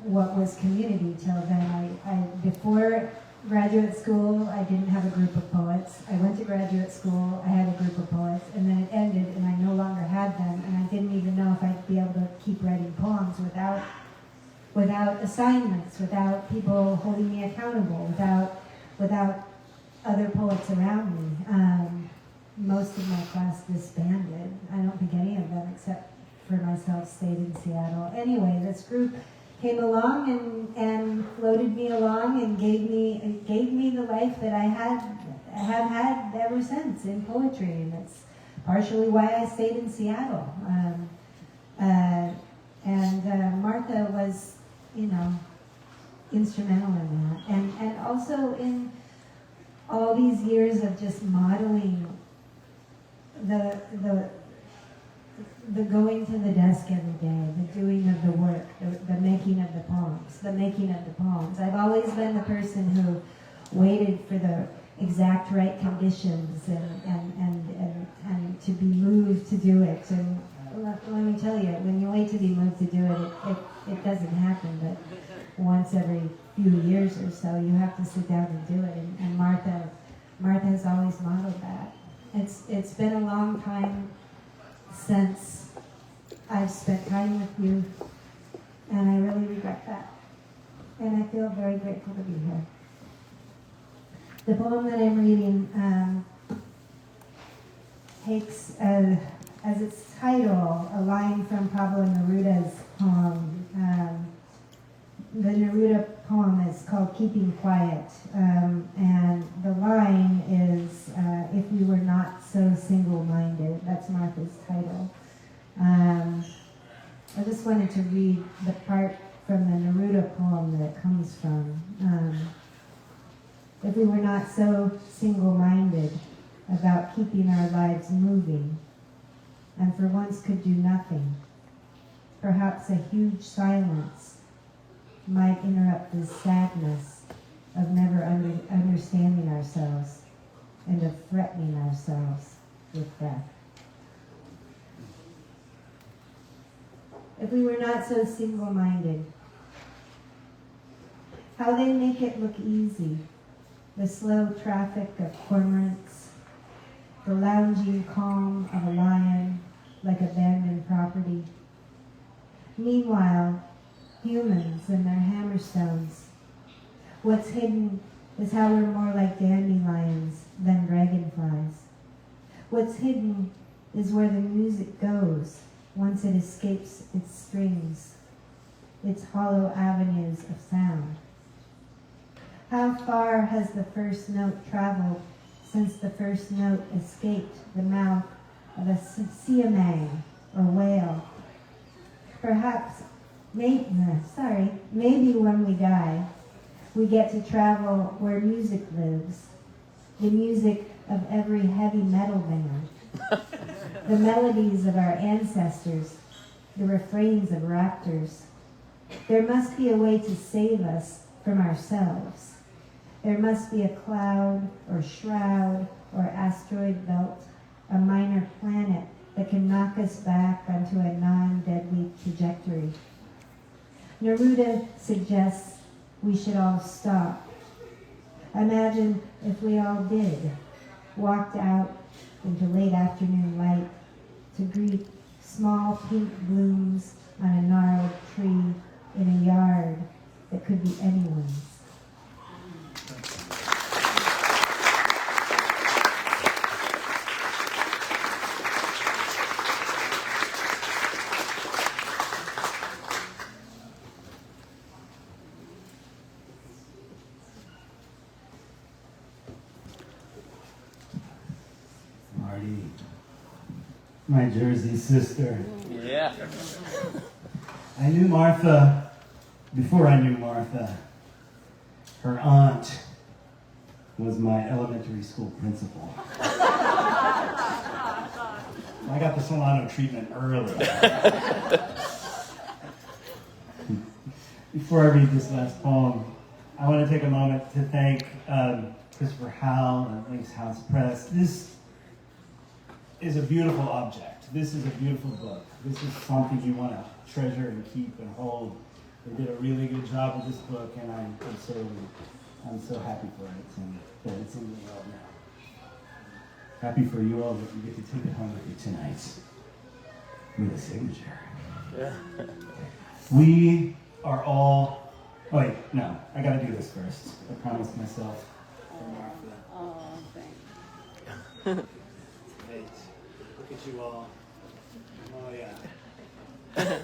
what was community till then. I before graduate school, I didn't have a group of poets. I went to graduate school, I had a group of poets, and then it ended and I no longer had them, and I didn't even know if I'd be able to keep writing poems without assignments, without people holding me accountable, without other poets around me. Most of my class disbanded. I don't think any of them, except for myself, stayed in Seattle. Anyway, this group came along and floated me along and gave me the life that I have had ever since in poetry, and it's partially why I stayed in Seattle. Martha was, instrumental in that, and also in all these years of just modeling the going to the desk every day, the doing of the work, the making of the poems. I've always been the person who waited for the exact right conditions and to be moved to do it. And let me tell you, when you wait to be moved to do it, it doesn't happen, but once every few years or so, you have to sit down and do it. And Martha has always modeled that. It's been a long time since I've spent time with you, and I really regret that. And I feel very grateful to be here. The poem that I'm reading takes as its title a line from Pablo Neruda's poem. The Neruda poem is called Keeping Quiet, and Martha's title. I just wanted to read the part from the Neruda poem that it comes from. If we were not so single-minded about keeping our lives moving, and for once could do nothing, perhaps a huge silence might interrupt the sadness of never understanding ourselves and of threatening ourselves with death. If we were not so single-minded, how they make it look easy, the slow traffic of cormorants, the lounging calm of a lion like abandoned property. Meanwhile, humans and their hammerstones. What's hidden is how we're more like dandelions than dragonflies. What's hidden is where the music goes once it escapes its strings, its hollow avenues of sound. How far has the first note traveled since the first note escaped the mouth of a siamang or whale? Perhaps, maybe when we die, we get to travel where music lives, the music of every heavy metal band, the melodies of our ancestors, the refrains of raptors. There must be a way to save us from ourselves. There must be a cloud or shroud or asteroid belt, a minor planet that can knock us back onto a non-deadly trajectory. Neruda suggests we should all stop. Imagine if we all did, walked out into late afternoon light to greet small pink blooms on a gnarled tree in a yard that could be anyone's. Marty, my Jersey sister. Yeah. I knew Martha before I knew Martha. Her aunt was my elementary school principal. I got the Silano treatment early. Before I read this last poem, I want to take a moment to thank Christopher Howell and Links House Press. This is a beautiful object. This is a beautiful book. This is something you want to treasure and keep and hold. They did a really good job with this book, and I'm so happy for it and that it's in the world now. Happy for you all that you get to take it home with you tonight with a signature. Yeah. We are all. Oh wait, no, I got to do this first. I promised myself. Oh, thanks. Hey, look at you all. Oh yeah.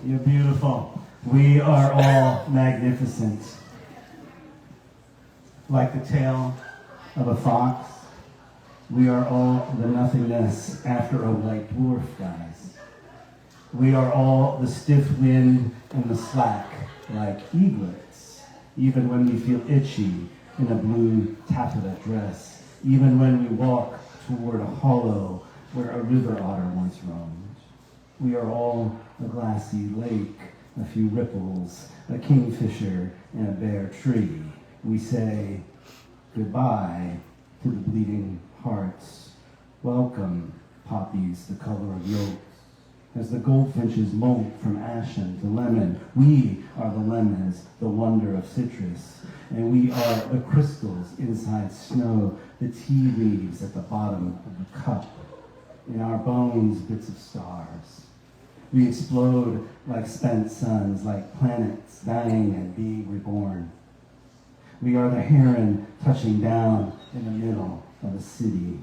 You're beautiful. We are all magnificent. Like the tail of a fox, we are all the nothingness after a white dwarf dies. We are all the stiff wind and the slack, like eaglets, even when we feel itchy in a blue taffeta dress, even when we walk toward a hollow where a river otter once roamed. We are all a glassy lake, a few ripples, a kingfisher, and a bare tree. We say goodbye to the bleeding hearts. Welcome, poppies, the color of yolks. As the goldfinches molt from ashen to lemon, we are the lemons, the wonder of citrus. And we are the crystals inside snow, the tea leaves at the bottom of the cup. In our bones, bits of stars. We explode like spent suns, like planets dying and being reborn. We are the heron touching down in the middle of a city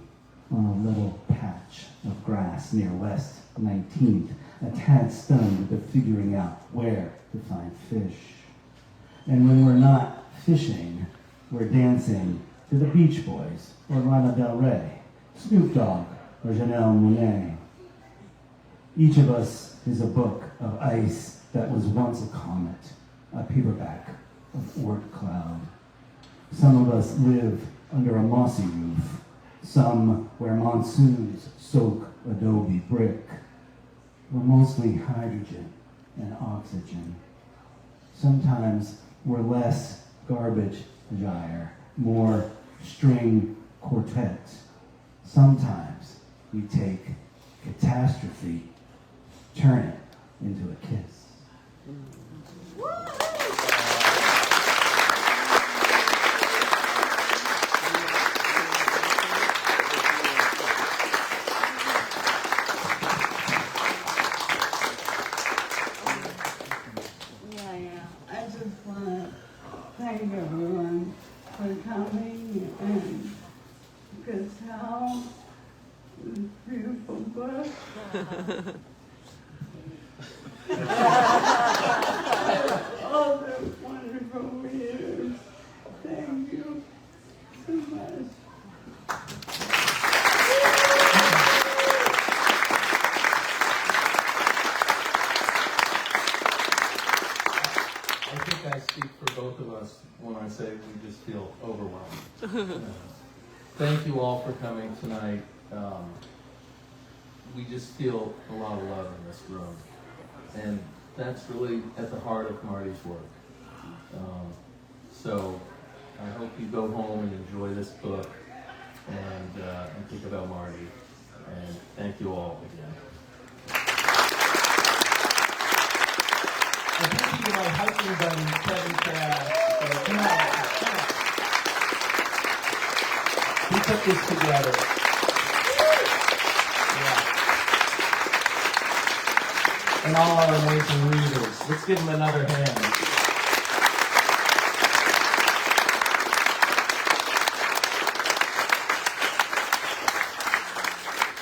on a little patch of grass near West 19th, a tad stunned with the figuring out where to find fish. And when we're not fishing, we're dancing to the Beach Boys or Lana Del Rey, Snoop Dogg or Janelle Monáe. Each of us is a book of ice that was once a comet, a paperback of word cloud. Some of us live under a mossy roof, some where monsoons soak adobe brick. We're mostly hydrogen and oxygen. Sometimes we're less garbage gyre, more string quartet. Sometimes we take catastrophe, turn it into a kiss. I just want to thank everyone for coming and because how this beautiful book. All the wonderful readers. Thank you so much. I think I speak for both of us when I say we just feel overwhelmed. Thank you all for coming tonight. We just feel a lot of love in this room. And that's really at the heart of Marty's work. So I hope you go home and enjoy this book and think about Marty. And thank you all again. And thank you to my hiking buddy, Kevin Cass. He put this together. Yeah. And all our amazing readers. Let's give them another hand.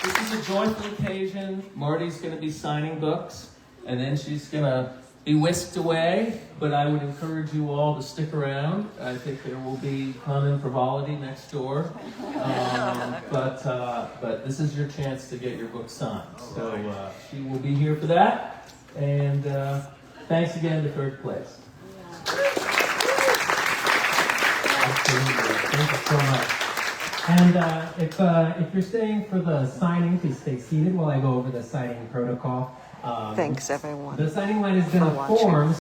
This is a joyful occasion. Marty's going to be signing books, and then she's going to be whisked away, but I would encourage you all to stick around. I think there will be fun and frivolity next door. But this is your chance to get your book signed. So she will be here for that. And thanks again to Third Place. Thank you so much. And if you're staying for the signing, please stay seated while I go over the signing protocol. Thanks, everyone. The signing line is going for to watching. form